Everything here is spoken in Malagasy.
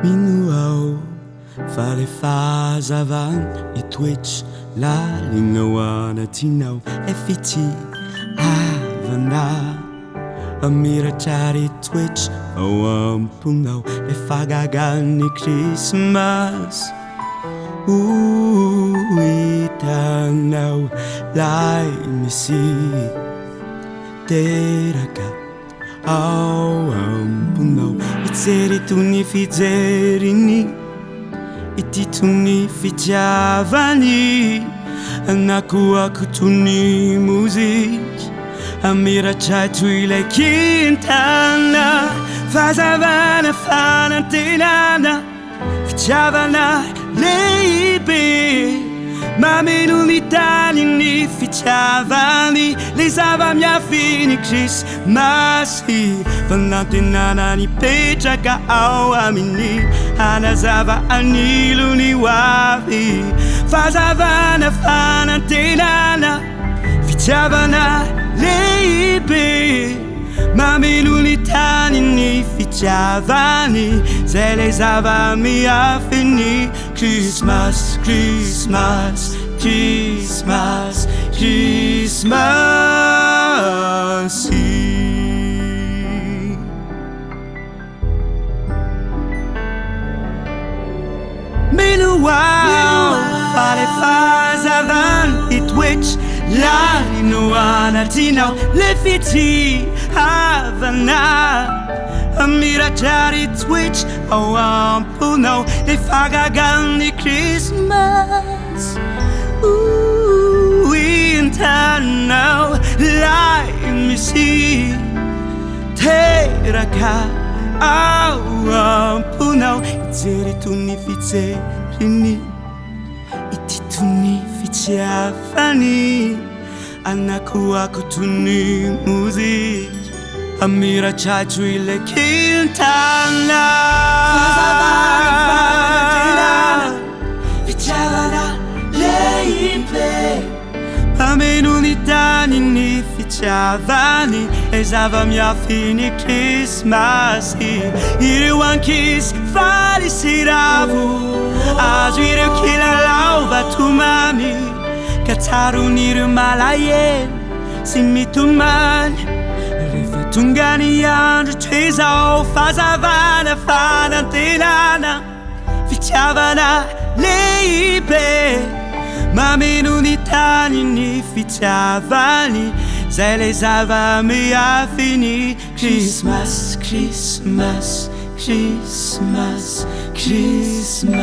Mino aho fa rehefa hazavana itoetra lalina ao anatinao le fitiavana amiratra retoetra ao amponao le fagagany Krismasy hitanao lay misy teraka ao amponao mijery tony fijeriny ity tony fitiavany anakoako tony moziky amiratra toy ilay kintana fazavana fanantenana fitiavana lehibe mameno mitany ny fitiavany le zava-miafiny Krismasy fanantenana nipetraka ao aminy anazava anilony hoavy fazavana fanantenana fitiavana lehibe mameno mitany ny fitiavany zay le zava-miafiny Krismasy Krismasy Krismasy Krismasy Meanwhile, fale fazavana itoetra lalina anatinao le fitiavana amiratra retoetra ao amponao le fagagany Krismasy hitanao lay misy teraka ao amponao ijery tony fijeriny ity tony fitiavany anakoako tony moziky amiratra toy ilay kintana fitiavana lehibe mameno mitany ny fitiavany le zava-miafiny Krismasy ireo ankisy falisiravo azo ireo kilalao vatomamy katsaron'ireo malahelo sy mitomany rehefa tonga ny andro toy zao fazavana fanantenana fitiavana lehibe mameno mitany ny fitiavany zay le zava-miafiny Krismasy Krismasy Krismasy Krismasy